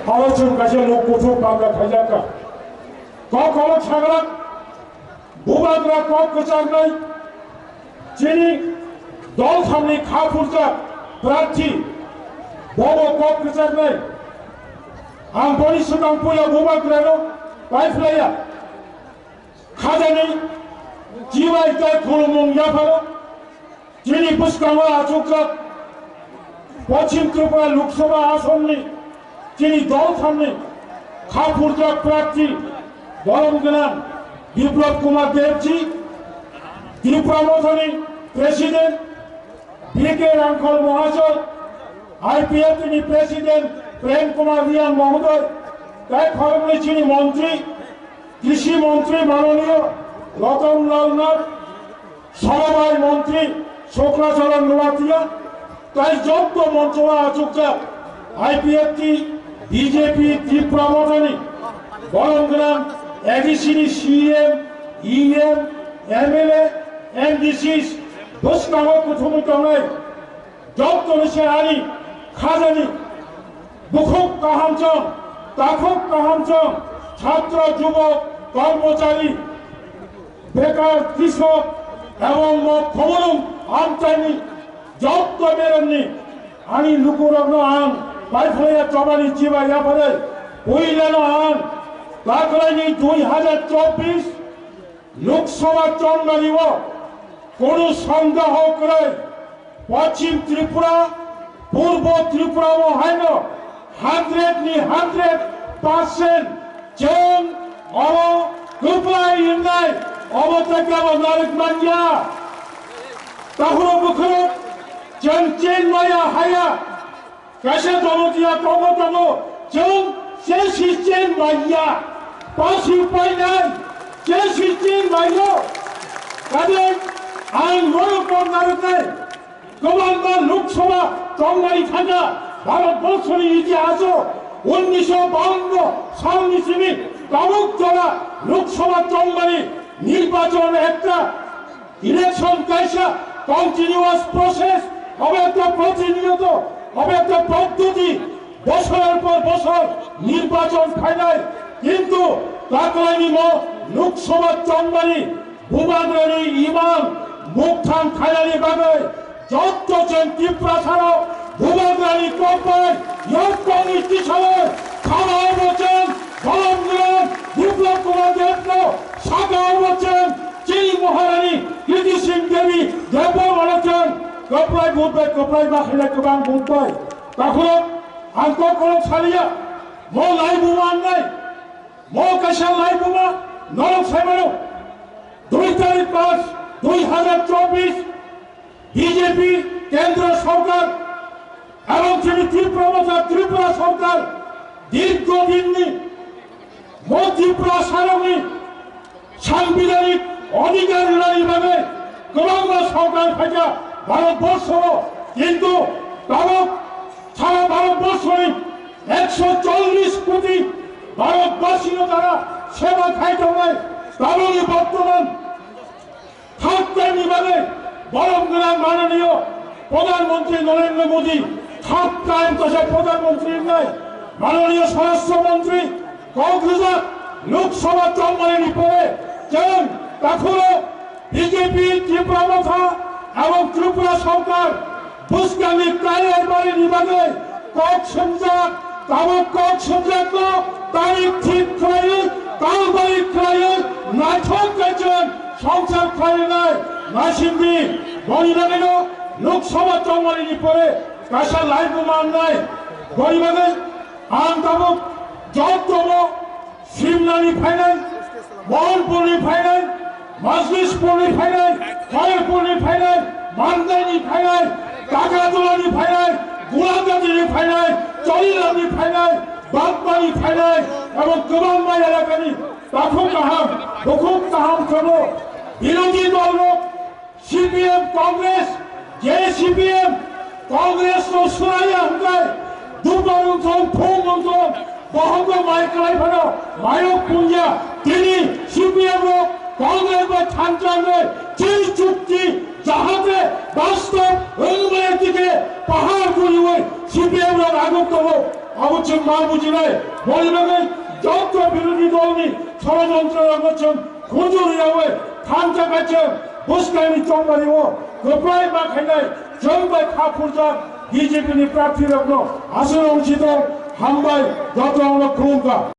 하와천까지 놓고 족방가 가자까 거거로 차가라 무바드라 꺾그 장나이 지니 দল সামনে খাপুরজা প্রার্থী বড় কক্রেচার নাই আম বরিশাল পোয়া বোমাগ্রানো পাইফলাইয়া খাজানি জিওয়াই তাই খোলমং ইয়াফালো যিনি বুসকামা আচুকরা পশ্চিম ত্রিপুরা লোকসভা আসনে যিনি দল সামনে খাপুরজা প্রার্থী বরমগনান বিপ্লব কুমার দেবজি ত্রিপুরা মধনী প্রেসিডেন্ট बीके रामखल महाशय आईपीएफ प्रेसिडेंट प्रेम कुमार रियान महोदय তাই খবরে চিনি মন্ত্রী কৃষি মন্ত্রী মাননীয় রতনলাল নাথ সমবায় মন্ত্রী শোকরাচরণ নোয়াতিয়া তাই যত মন্ত্রণা আচুকরা আইপিএফ বিজেপি ত্রিপুরা মদনী বরংগ্রাম এডিসিনি সিএম ইএম এমএলএ এমডিসিস বুসকামা প্রথম টঙ্গাই যত নিশে আনি খাজানি বুখুক কাহামচং তাখুক কাহামচং ছাত্র যুবক কর্মচারী বেকার কৃষক এবং খবরম আমচাইনি যত বেরোননি আনি লুকুরগ্ন আন পাইফলাইয়া চবানি চিবা ইয়াফারে বইলানো আন তাকলাইনি 2024 লোকসভা চন্দ্রানিব কোন সন্দেহ করে পশ্চিম ত্রিপুরা পূর্ব ত্রিপুরা হয় না 100% যেন অব কুপলাই ইন্দাই অবতাকে নারক মানিয়া তাহলে বুখরে যেন চেন মায়া হায়া কাছে জনতিয়া তব তব যেন শেষি চেন মাইয়া পাশি পাই নাই শেষি চেন মাইয়া কাদের আইন মনোপর নারকে গোবাংলা লোকসভা চন্দ্রাই থাকা ভারতবর্ষের ইতিহাস 1952 সাল নিশ্চিত কামুক চলা লোকসভা চন্দ্রাই নির্বাচন একটা ইলেকশন কাইসা কন্টিনিউয়াস প্রসেস হবে একটা প্রতিনিয়ত হবে একটা পদ্ধতি বছরের পর বছর নির্বাচন ফাইনাল কিন্তু তাকলাইনি লোকসভা চন্দ্রাই ভূমাগ্রানি ইমান মুখথান খাইলানি বাগে যত জন ত্রিপুরা ছাড়াও ভূমাগ্রানি কোম্পানি ইয়ক কমিটি ছাড়াও খাওয়া বলছেন বরমগ্রাম বিপ্লব কুমার দেব সাগা বলছেন চিনি মহারানী কৃতি সিং দেবী দেব বলেছেন কপড়াই বুধবাই কপড়াই বাখিলে গোবাং বুধবাই তখন আঙ্ক করো ছাড়িয়া মো লাই বুমা নাই মো কাশা লাই বুমা নরক সাইমানো 2 তারিখ 2024 বিজেপি কেন্দ্র সরকার এবং ত্রিপুরা সরকার দীর্ঘদিন ত্রিপুরা সারণী সাংবিধানিক অধিকার লড়াইভাবে গোবাংলা সরকার থেকে ভারতবর্ষ কিন্তু সারা ভারতবর্ষে 140 কোটি ভারতবাসীর দ্বারা সেবা খাইতে হয় কারণ বর্তমান খাদ্যানিবাদে বরমগ্রাম মাননীয় প্রধানমন্ত্রী নরেন্দ্র মোদী খাদ কায়েম করছে প্রধানমন্ত্রীর নয় মাননীয় স্বরাষ্ট্রমন্ত্রী কংগ্রেস লোকসভা চন্দ্রায়ণী পরে যেন তখনও বিজেপি ত্রিপুরা মথা এবং ত্রিপুরা সরকার বুসকানি কায়ের বাড়ি নিবাদে কক সংযোগ তাবক কক সংযোগ তারিখ ঠিক করে কালবাড়ি খায় নাঠক গেছেন সংসার খায় নাই নাসিন্দি গরিবাদের লোকসভা চন্দ্রায়ণী পরে কাশা লাইফ মান নাই গরিবাদের আন তাবক যতম শিমলানি ফাইনাল মোহনপুরি ফাইনাল মাজলিশপুরি ফাইনাল খয়েরপুরি ফাইনাল মান্দানি ফাইনাল কাকাতলানি ফাইনাল গোলাগাজী ফাইনাল চলিলানি ফাইনাল বাগবাড়ি ফাইনাল এবং গোবাংলা এলাকানি তাখুক কাহাম হুকুক কাহাম সব বিরোধী দল সিপিএম কংগ্রেস যে সিপিএম কংগ্রেস সুরাইয়া হুকায় দুর্গমন্ত্রণ ফৌমন্ত্রণ বহঙ্গ মাইকলাই ফেলো মায়ক পুঞ্জা তিনি সিপিএম কংগ্রেস বা ছান্ত্রাঙ্গের যে চুক্তি যাহাতে বাস্তব উন্নয়নের দিকে পাহাড় করিবে সিপিএম আগত 아무튼 마부지네 머리벽에 전투 비lud이 돌니 ষড়যন্ত্র করছেন 고조리야왜 탐자같은 무스카니 쫑마리고 그 프라이마 খাইলাই 정말 카푸자 비제피니 프라피라고 아스롱 지도 한발 여정으로 그런가